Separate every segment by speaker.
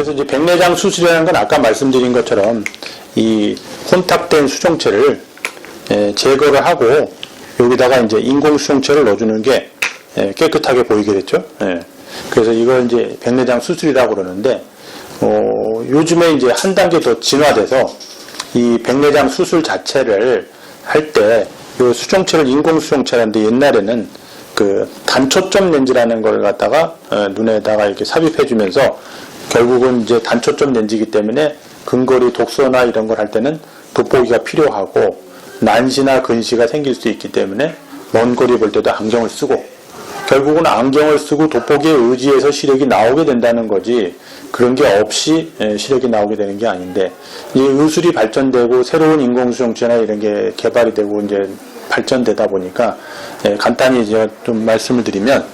Speaker 1: 그래서 이제 백내장 수술이라는 건 아까 말씀드린 것처럼 이 혼탁된 수정체를 제거를 하고 여기다가 이제 인공 수정체를 넣어주는 게 깨끗하게 보이게 됐죠. 그래서 이걸 이제 백내장 수술이라고 그러는데 요즘에 이제 한 단계 더 진화돼서 이 백내장 수술 자체를 할 때 이 수정체를 인공 수정체라는데 옛날에는 그 단초점 렌즈라는 걸 갖다가 눈에다가 이렇게 삽입해주면서 결국은 이제 단초점 렌즈이기 때문에 근거리 독소나 이런 걸 할 때는 돋보기가 필요하고 난시나 근시가 생길 수 있기 때문에 먼 거리 볼 때도 안경을 쓰고 결국은 안경을 쓰고 돋보기에 의지해서 시력이 나오게 된다는 거지 그런 게 없이 시력이 나오게 되는 게 아닌데 이 의술이 발전되고 새로운 인공수정체나 이런 게 개발이 되고 이제 발전되다 보니까 간단히 제가 좀 말씀을 드리면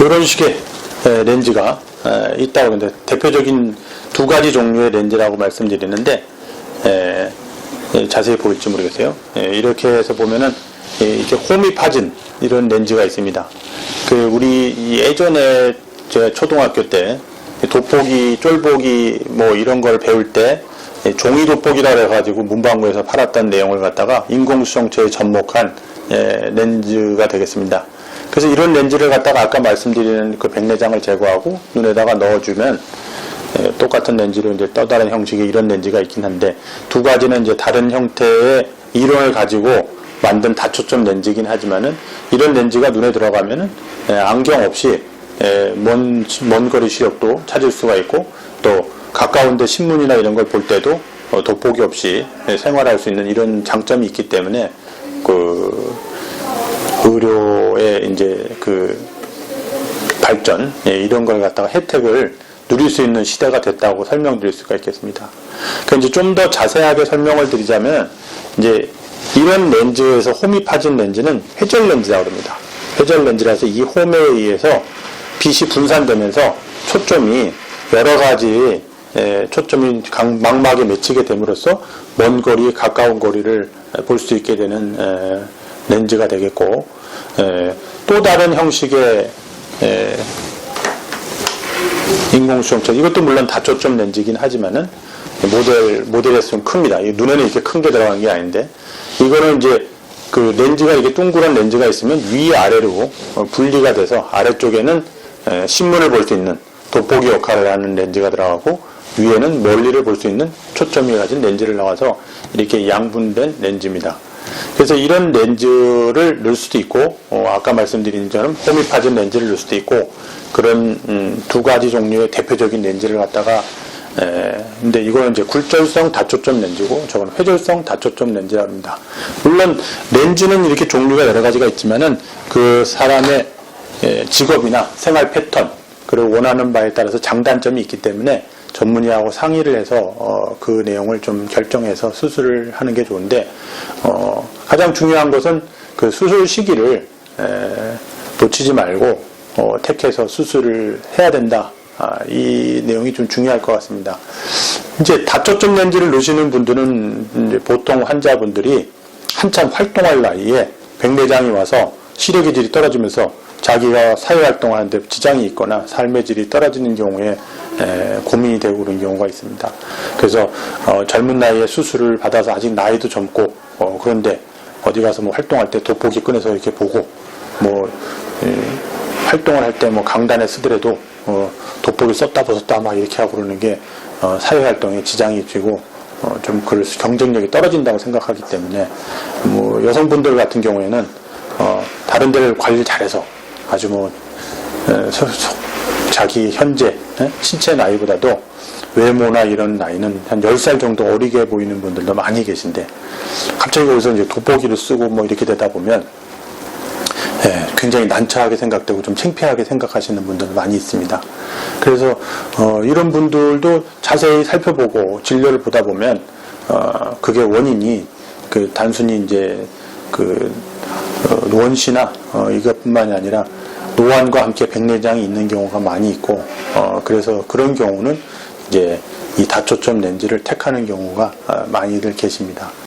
Speaker 1: 이런 식의 렌즈가 있다고 하는데 대표적인 두 가지 종류의 렌즈라고 말씀드리는데 자세히 보일지 모르겠어요. 이렇게 해서 보면은 이렇게 홈이 파진 이런 렌즈가 있습니다. 우리 예전에 제가 초등학교 때 돋보기, 쫄보기 뭐 이런 걸 배울 때 종이 돋보기라 해가지고 문방구에서 팔았던 내용을 갖다가 인공수정체에 접목한 렌즈가 되겠습니다. 그래서 이런 렌즈를 갖다가 아까 말씀드리는 그 백내장을 제거하고 눈에다가 넣어주면 똑같은 렌즈로 이제 또 다른 형식의 이런 렌즈가 있긴 한데 두 가지는 이제 다른 형태의 이론을 가지고 만든 다초점 렌즈이긴 하지만은 이런 렌즈가 눈에 들어가면은 안경 없이 먼 거리 시력도 찾을 수가 있고 또 가까운데 신문이나 이런 걸 볼 때도 돋보기 없이 생활할 수 있는 이런 장점이 있기 때문에 그 의료의 이제 그 발전 이런 걸 갖다가 혜택을 누릴 수 있는 시대가 됐다고 설명드릴 수가 있겠습니다. 그러니까 이제 좀 더 자세하게 설명을 드리자면 이제 이런 렌즈에서 홈이 파진 렌즈는 회절 렌즈라고 합니다. 회절 렌즈라서 이 홈에 의해서 빛이 분산되면서 초점이 여러 가지 초점이 망막에 맺히게 됨으로써 먼 거리, 가까운 거리를 볼 수 있게 되는 렌즈가 되겠고 또 다른 형식의 인공수정체 이것도 물론 다초점 렌즈이긴 하지만은 모델에서 좀 큽니다. 눈에는 이렇게 큰 게 들어가는 게 아닌데 이거는 이제 그 렌즈가 이렇게 둥그런 렌즈가 있으면 위아래로 분리가 돼서 아래쪽에는 신문을 볼 수 있는 돋보기 역할을 하는 렌즈가 들어가고 위에는 멀리를 볼 수 있는 초점이 가진 렌즈를 나와서 이렇게 양분된 렌즈입니다. 그래서 이런 렌즈를 넣을 수도 있고 아까 말씀드린 것처럼 홈이 파진 렌즈를 넣을 수도 있고 그런 두 가지 종류의 대표적인 렌즈를 갖다가 근데 이거는 이제 굴절성 다초점 렌즈고 저건 회절성 다초점 렌즈라고 합니다. 물론 렌즈는 이렇게 종류가 여러 가지가 있지만은 그 사람의 직업이나 생활 패턴 그리고 원하는 바에 따라서 장단점이 있기 때문에 전문의하고 상의를 해서 그 내용을 좀 결정해서 수술을 하는 게 좋은데 가장 중요한 것은 그 수술 시기를 놓치지 말고 택해서 수술을 해야 된다. 이 내용이 좀 중요할 것 같습니다. 이제 다초점 렌즈를 넣으시는 분들은 이제 보통 환자분들이 한참 활동할 나이에 백내장이 와서 시력의 질이 떨어지면서 자기가 사회활동하는데 지장이 있거나 삶의 질이 떨어지는 경우에 고민이 되고 그런 경우가 있습니다. 그래서 젊은 나이에 수술을 받아서 아직 나이도 젊고 그런데 어디 가서 뭐 활동할 때 돋보기 꺼내서 이렇게 보고 뭐 활동을 할 때 뭐 강단에 쓰더라도 돋보기 썼다 벗었다 막 이렇게 하고 그러는 게 사회활동에 지장이 되고 좀 그래서 경쟁력이 떨어진다고 생각하기 때문에 뭐 여성분들 같은 경우에는 다른 데를 관리를 잘해서 아주 뭐 자기 현재 신체 나이보다도 외모나 이런 나이는 한 10살 정도 어리게 보이는 분들도 많이 계신데 갑자기 거기서 이제 돋보기를 쓰고 뭐 이렇게 되다 보면 굉장히 난처하게 생각되고 좀 창피하게 생각하시는 분들 많이 있습니다. 그래서 이런 분들도 자세히 살펴보고 진료를 보다 보면 그게 원인이 그 단순히 이제 그 원시나 이것뿐만이 아니라 노안과 함께 백내장이 있는 경우가 많이 있고 그래서 그런 경우는 이제 이 다초점 렌즈를 택하는 경우가 많이들 계십니다.